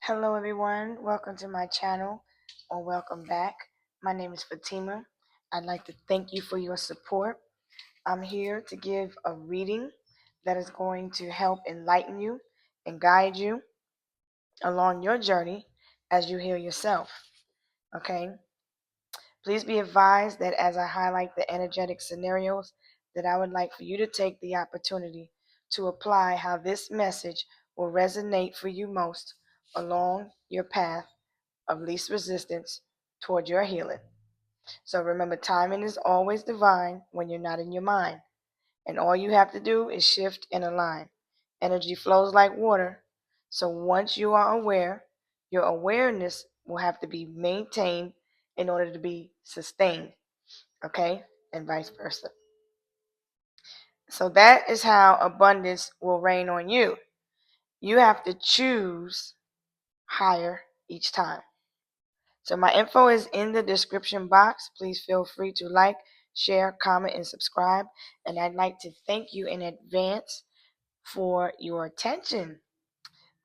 Hello everyone, welcome to my channel or welcome back. My name is Fatima. I'd like to thank you for your support. I'm here to give a reading that is going to help enlighten you and guide you along your journey as you heal yourself. Okay? Please be advised that as I highlight the energetic scenarios, that I would like for you to take the opportunity to apply how this message will resonate for you most along your path of least resistance toward your healing. So remember, timing is always divine when you're not in your mind. And all you have to do is shift and align. Energy flows like water. So once you are aware, your awareness will have to be maintained in order to be sustained. Okay? And vice versa. So that is how abundance will reign on you. You have to choose higher each time. So my info is in the description box. Please feel free to like, share, comment, and subscribe. And I'd like to thank you in advance for your attention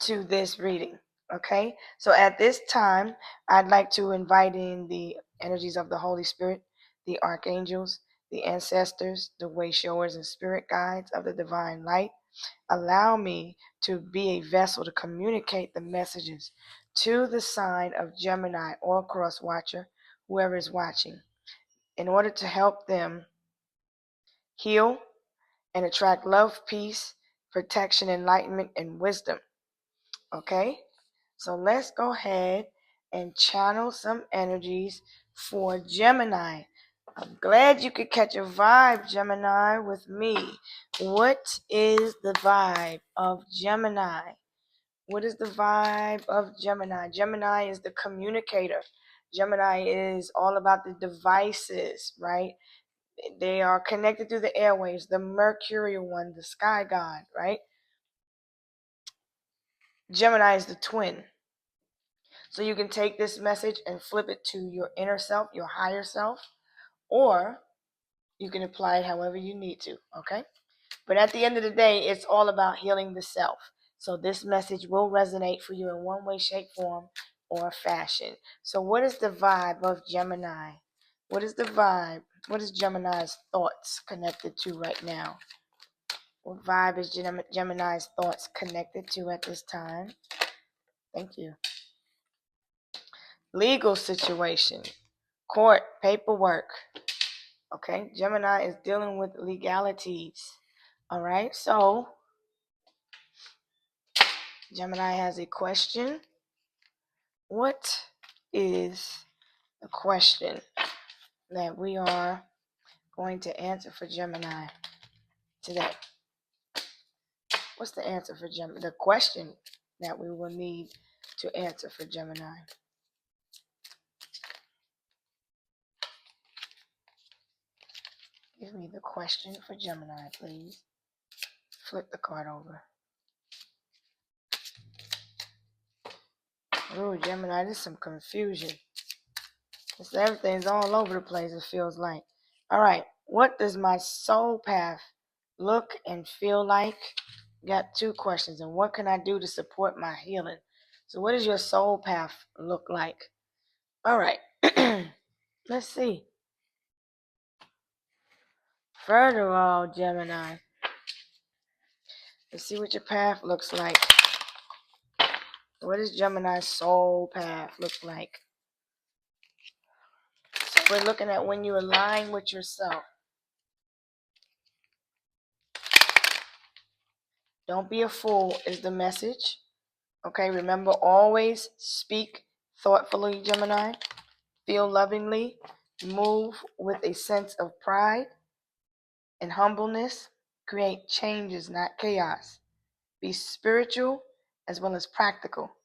to this reading. Okay, so at this time, I'd like to invite in the energies of the Holy Spirit, the archangels, the ancestors, the way showers, and spirit guides of the divine light. Allow me to be a vessel to communicate the messages to the sign of Gemini or cross watcher, whoever is watching, in order to help them heal and attract love, peace, protection, enlightenment, and wisdom. Okay? So let's go ahead and channel some energies for Gemini. I'm glad you could catch a vibe, Gemini, with me. What is the vibe of Gemini? What is the vibe of Gemini? Gemini is the communicator. Gemini is all about the devices, right? They are connected through the airwaves, the mercurial one, the sky god, right? Gemini is the twin. So you can take this message and flip it to your inner self, your higher self, or you can apply it however you need to, okay? But at the end of the day, it's all about healing the self. So this message will resonate for you in one way, shape, form, or fashion. So what is the vibe of Gemini? What is the vibe? What is Gemini's thoughts connected to right now? What vibe is Gemini's thoughts connected to at this time? Thank you. Legal situation, court, paperwork. Okay, Gemini is dealing with legalities. All right, so Gemini has a question. What is the question that we are going to answer for Gemini today? What's the answer for Gemini? The question that we will need to answer for Gemini. Give me the question for Gemini, please. Flip the card over. Ooh, Gemini, there's some confusion. Everything's all over the place, it feels like. All right, what does my soul path look and feel like? Got two questions. And what can I do to support my healing? So what does your soul path look like? All right, let's see. First of all, Gemini, let's see what your path looks like. What does Gemini's soul path look like? So we're looking at when you align with yourself. Don't be a fool is the message. Okay, remember, always speak thoughtfully, Gemini. Feel lovingly. Move with a sense of pride and humbleness. Create changes, not chaos. Be spiritual as well as practical.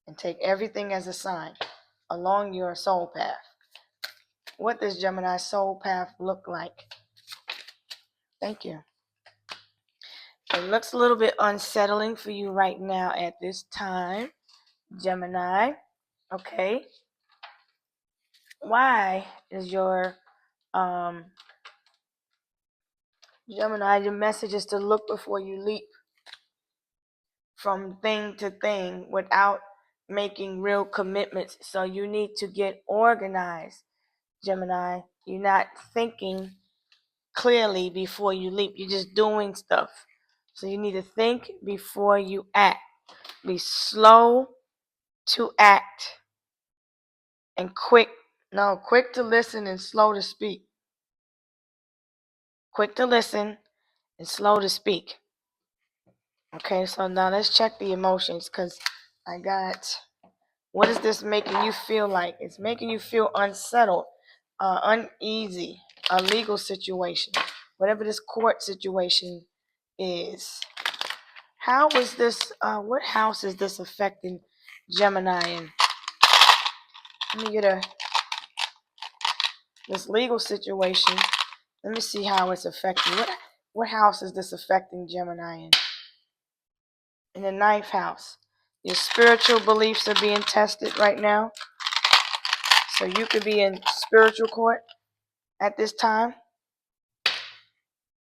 And take everything as a sign along your soul path. What does Gemini's soul path look like? Thank you. It looks a little bit unsettling for you right now at this time, Gemini. Okay. Why is your Gemini, your message is to look before you leap from thing to thing without making real commitments. So you need to get organized, Gemini. You're not thinking clearly before you leap. You're just doing stuff. So you need to think before you act. Be slow to act and quick to listen and slow to speak. Quick to listen and slow to speak. Okay, so now let's check the emotions, because I got, what is this making you feel like? It's making you feel unsettled, uneasy, a legal situation, whatever this court situation is. How is this, what house is this affecting Gemini in? Let me get this legal situation. Let me see how it's affecting. What house is this affecting Gemini in? In the ninth house. Your spiritual beliefs are being tested right now. So you could be in spiritual court at this time.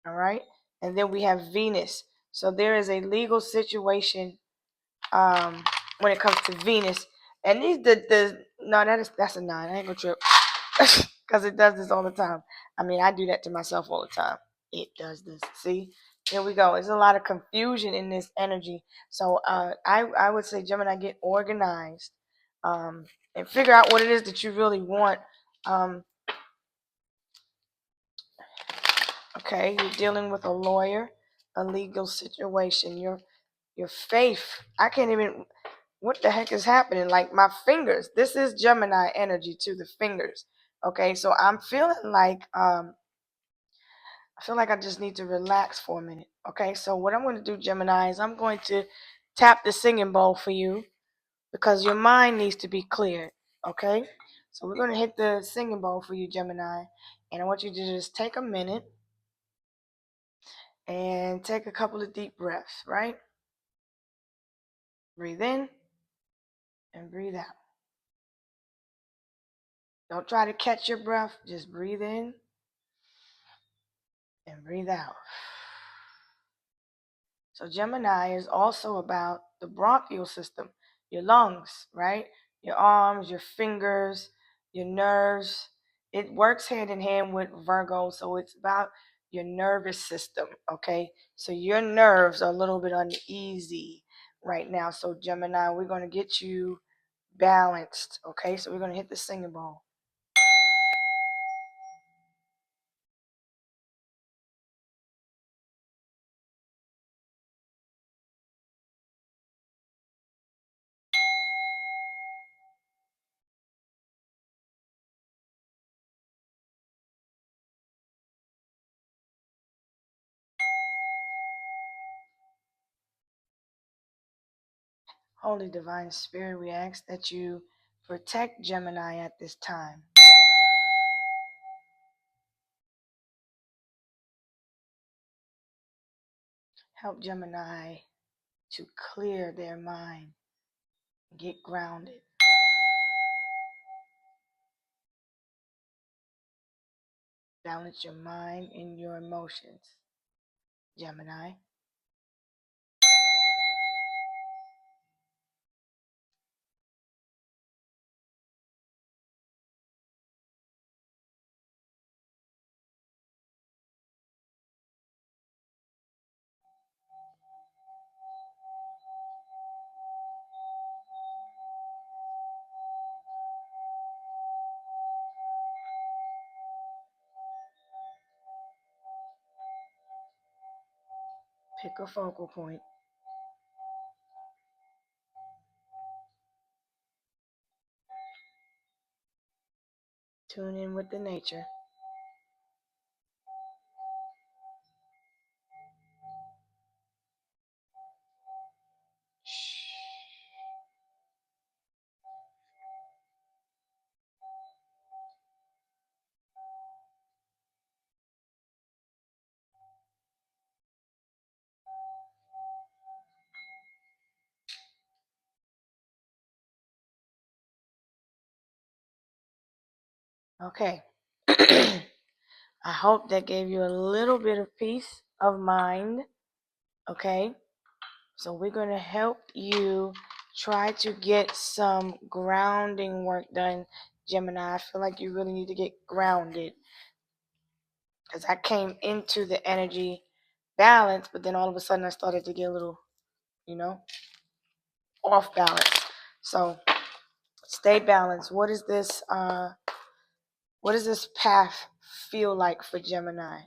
All right. And then we have Venus. So there is a legal situation when it comes to Venus. And these no, that's a 9. I ain't gonna trip. Because it does this all the time. I mean, I do that to myself all the time. It does this. See? Here we go. There's a lot of confusion in this energy. So I would say, Gemini, get organized and figure out what it is that you really want. Okay, you're dealing with a lawyer, a legal situation. Your faith. I can't even. What the heck is happening? Like my fingers. This is Gemini energy to the fingers. Okay, so I'm feeling like I feel like I just need to relax for a minute. Okay, so what I'm going to do, Gemini, is I'm going to tap the singing bowl for you because your mind needs to be cleared. Okay, so we're going to hit the singing bowl for you, Gemini, and I want you to just take a minute and take a couple of deep breaths, right? Breathe in and breathe out. Don't try to catch your breath, just breathe in and breathe out. So Gemini is also about the bronchial system, your lungs, right? Your arms, your fingers, your nerves. It works hand in hand with Virgo, so it's about your nervous system, okay? So your nerves are a little bit uneasy right now. So Gemini, we're going to get you balanced, okay? So we're going to hit the singing bowl. Holy Divine Spirit, we ask that you protect Gemini at this time. Help Gemini to clear their mind, get grounded. Balance your mind and your emotions, Gemini. Pick a focal point. Tune in with the nature. Okay. I hope that gave you a little bit of peace of mind. Okay. So we're going to help you Try to get some grounding work done, Gemini. I feel like you really need to get grounded, because I came into the energy balance, but then all of a sudden I started to get a little, you know, off balance. So stay balanced. What is this? What does this path feel like for Gemini?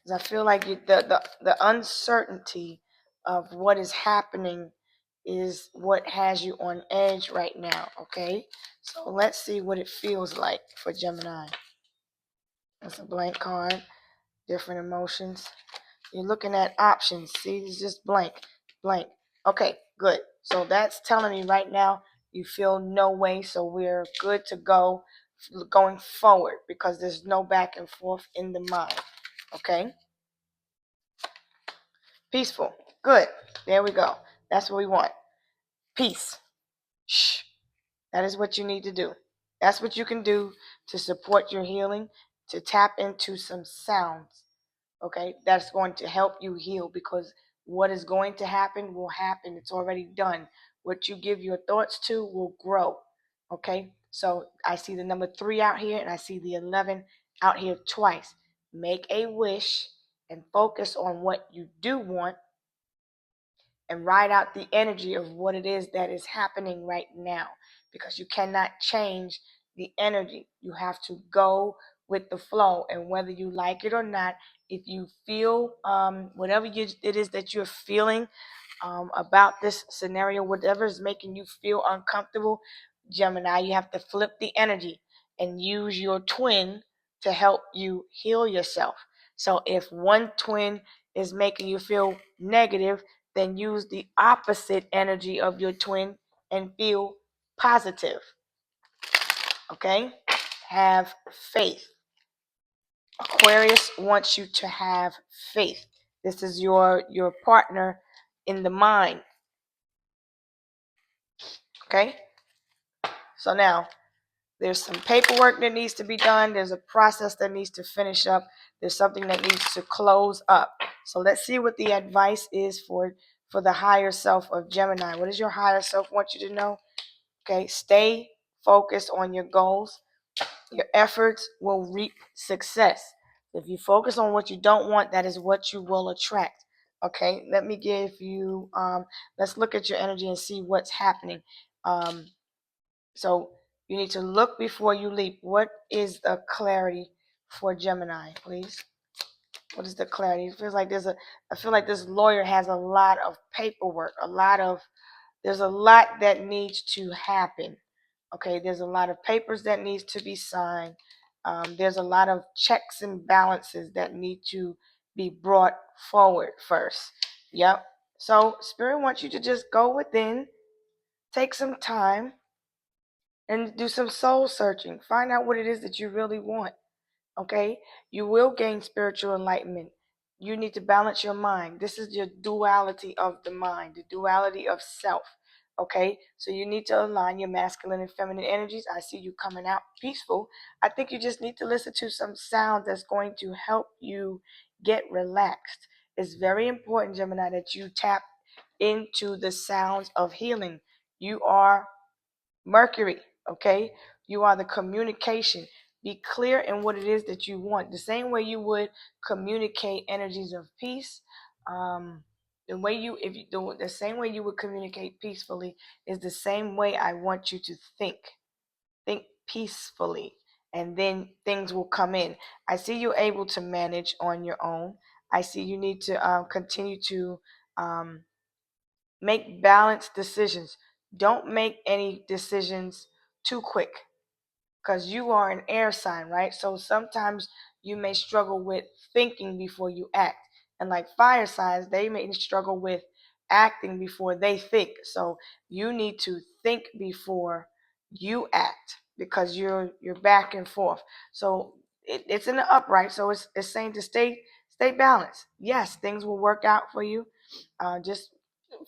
Because I feel like the uncertainty of what is happening is what has you on edge right now. Okay, so let's see what it feels like for Gemini. It's a blank card. Different emotions. You're looking at options. See, it's just blank, blank. Okay, good. So that's telling me right now you feel no way. So we're good to go going forward, because there's no back and forth in the mind. Okay? Peaceful. Good. There we go. That's what we want. Peace. Shh. That is what you need to do. That's what you can do to support your healing, to tap into some sounds. Okay, that's going to help you heal, because what is going to happen will happen. It's already done. What you give your thoughts to will grow. Okay, so I see the number 3 out here, and I see the 11 out here twice. Make a wish and focus on what you do want, and ride out the energy of what it is that is happening right now, because you cannot change the energy. You have to go with the flow, and whether you like it or not, if you feel whatever it is that you're feeling about this scenario, whatever is making you feel uncomfortable, Gemini, you have to flip the energy and use your twin to help you heal yourself. So if one twin is making you feel negative, then use the opposite energy of your twin and feel positive. Okay? Have faith. Aquarius wants you to have faith. This is your partner in the mind. Okay? So now, there's some paperwork that needs to be done. There's a process that needs to finish up. There's something that needs to close up. So let's see what the advice is for the higher self of Gemini. What does your higher self want you to know? Okay, stay focused on your goals. Your efforts will reap success. If you focus on what you don't want, that is what you will attract. Okay, let me give you, let's look at your energy and see what's happening. So you need to look before you leap. What is the clarity for Gemini, please? What is the clarity? It feels like I feel like this lawyer has a lot of paperwork, there's a lot that needs to happen. Okay, there's a lot of papers that needs to be signed. There's a lot of checks and balances that need to be brought forward first. Yep. So Spirit wants you to just go within, take some time, and do some soul searching. Find out what it is that you really want. Okay? You will gain spiritual enlightenment. You need to balance your mind. This is your duality of the mind, the duality of self. Okay? So you need to align your masculine and feminine energies. I see you coming out peaceful. I think you just need to listen to some sound that's going to help you get relaxed. It's very important, Gemini, that you tap into the sounds of healing. You are Mercury, okay? You are the communication. Be clear in what it is that you want. The same way you would communicate energies of peace, the way you, if you do the same way you would communicate peacefully is the same way I want you to think. Think peacefully, and then things will come in. I see you're able to manage on your own. I see you need to continue to um, make balanced decisions. Don't make any decisions too quick, because you are an air sign, right? So sometimes you may struggle with thinking before you act. And like fire signs, they may struggle with acting before they think. So you need to think before you act, because you're back and forth. So it's in the upright. So it's saying to stay balanced. Yes, things will work out for you. Just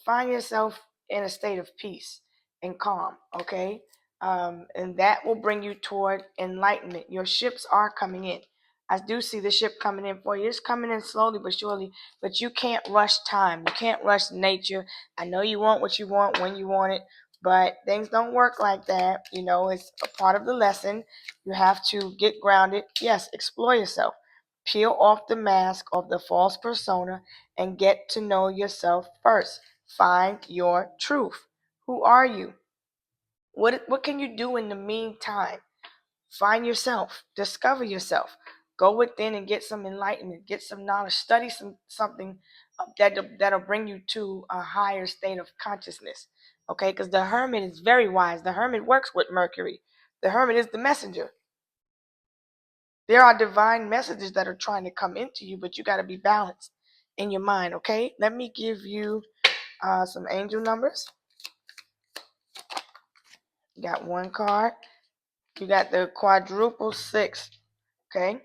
find yourself in a state of peace and calm, okay? And that will bring you toward enlightenment. Your ships are coming in. I do see the ship coming in for you. It's coming in slowly but surely, but you can't rush time. You can't rush nature. I know you want what you want when you want it, but things don't work like that. It's a part of the lesson. You have to get grounded. Yes, explore yourself. Peel off the mask of the false persona and get to know yourself first. Find your truth. Who are you? What can you do in the meantime? Find yourself, discover yourself, go within and get some enlightenment, get some knowledge, study something that'll bring you to a higher state of consciousness. Okay, because the hermit is very wise. The hermit works with Mercury. The hermit is the messenger. There are divine messages that are trying to come into you, but you got to be balanced in your mind. Okay, let me give you some angel numbers. You got one card. You got the quadruple six. Okay.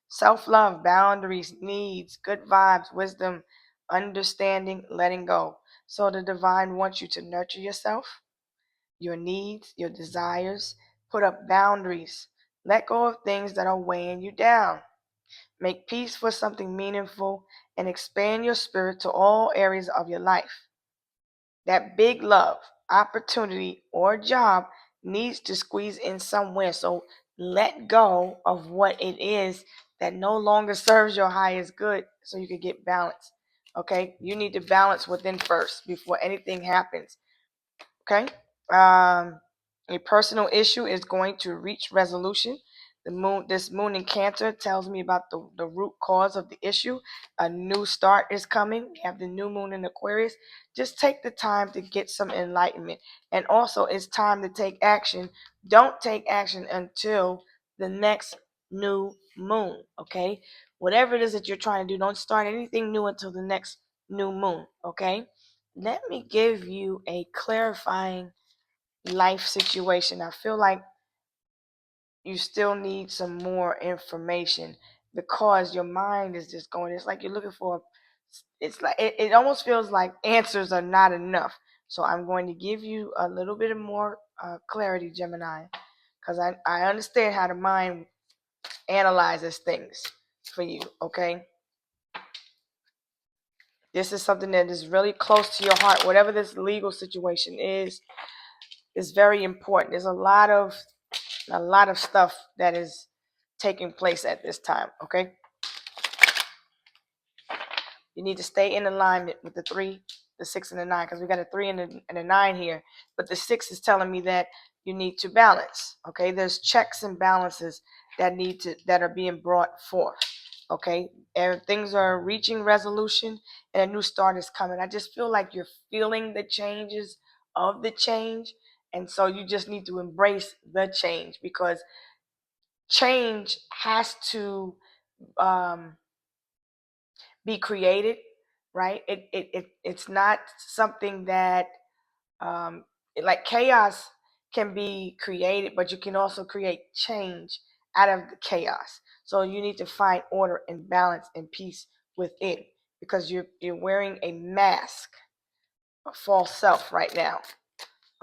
Self-love, boundaries, needs, good vibes, wisdom, understanding, letting go. So the divine wants you to nurture yourself, your needs, your desires, put up boundaries, let go of things that are weighing you down. Make peace for something meaningful and expand your spirit to all areas of your life. That big love, opportunity, or job needs to squeeze in somewhere. So let go of what it is that no longer serves your highest good so you can get balance. Okay? You need to balance within first before anything happens. Okay? A personal issue is going to reach resolution. This moon in Cancer tells me about the root cause of the issue. A new start is coming. We have the new moon in Aquarius. Just take the time to get some enlightenment. And also, it's time to take action. Don't take action until the next new moon. Okay? Whatever it is that you're trying to do, don't start anything new until the next new moon. Okay? Let me give you a clarifying life situation. I feel like you still need some more information because your mind is just going. It's like you're looking for. It's like it almost feels like answers are not enough. So I'm going to give you a little bit of more clarity, Gemini, because I understand how the mind analyzes things for you. Okay, this is something that is really close to your heart. Whatever this legal situation is very important. There's a lot of stuff that is taking place at this time. Okay, you need to stay in alignment with the 3, the 6, and the 9, because we got a 3 and a 9 here. But the 6 is telling me that you need to balance. Okay, there's checks and balances that are being brought forth. Okay, and things are reaching resolution, and a new start is coming. I just feel like you're feeling the changes of the change, and so you just need to embrace the change because change has to um, be created, right? It's not something that like chaos can be created, but you can also create change out of the chaos. So you need to find order and balance and peace within because you're wearing a mask, a false self right now.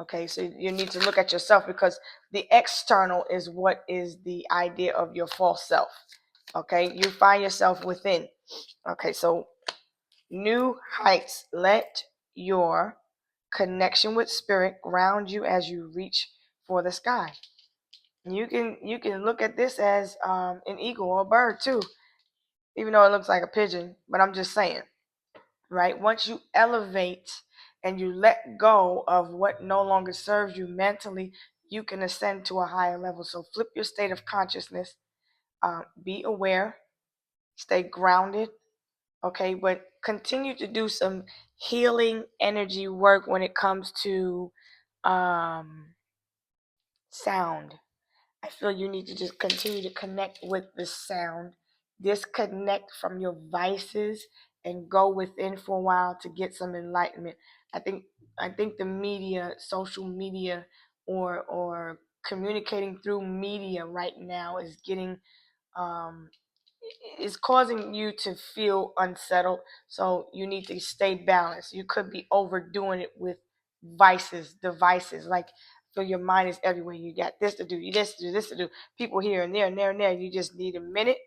Okay, so you need to look at yourself because the external is what is the idea of your false self. Okay, you find yourself within. Okay, so new heights. Let your connection with spirit ground you as you reach for the sky. You can look at this as an eagle or a bird too, even though it looks like a pigeon. But I'm just saying, right? Once you elevate and you let go of what no longer serves you mentally, you can ascend to a higher level. So flip your state of consciousness. Be aware. Stay grounded. Okay, but continue to do some healing energy work when it comes to sound. I feel you need to just continue to connect with the sound, disconnect from your vices, and go within for a while to get some enlightenment. I think the media, social media, or communicating through media right now um, is causing you to feel unsettled. So you need to stay balanced. You could be overdoing it with devices. Like feel your mind is everywhere. You got this to do, you this to do, this to do. People here and there and there and there. You just need a minute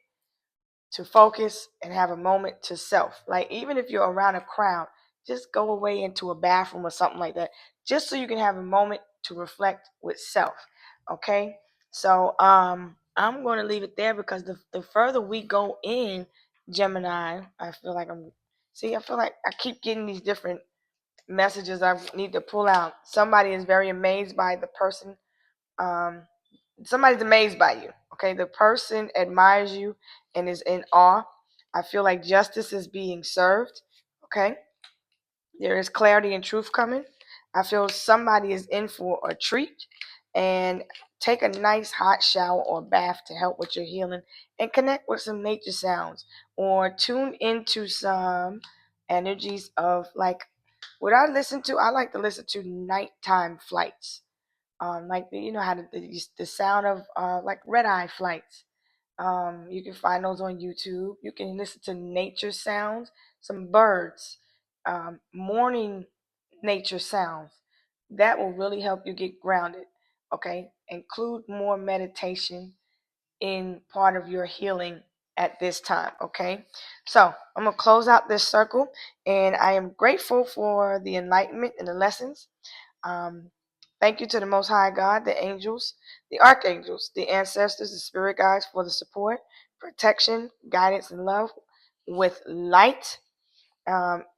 to focus and have a moment to self. Like even if you're around a crowd, just go away into a bathroom or something like that, just so you can have a moment to reflect with self. Okay. So I'm going to leave it there because the further we go in Gemini, I feel like I keep getting these different messages I need to pull out. Somebody is very amazed by the person. Um, Somebody's amazed by you. Okay, the person admires you and is in awe. I feel like justice is being served. Okay, there is clarity and truth coming. I feel somebody is in for a treat, and take a nice hot shower or bath to help with your healing and connect with some nature sounds or tune into some energies of like what I listen to. I like to listen to nighttime flights, like you know how the sound of like red eye flights. You can find those on YouTube. You can listen to nature sounds, some birds, morning nature sounds. That will really help you get grounded. Okay, include more meditation in part of your healing at this time. Okay, so I'm gonna close out this circle, and I am grateful for the enlightenment and the lessons. um, Thank you to the Most High God, the angels, the archangels, the ancestors, the spirit guides for the support, protection, guidance, and love with light.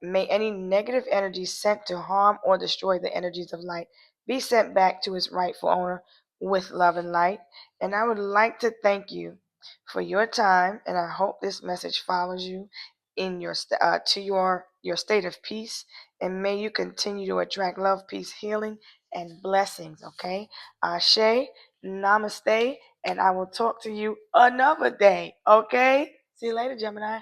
May any negative energy sent to harm or destroy the energies of light be sent back to its rightful owner with love and light. And I would like to thank you for your time, and I hope this message follows you in your state of peace, and may you continue to attract love, peace, healing, and blessings. Okay, Ashe, Namaste, and I will talk to you another day. Okay, see you later, Gemini.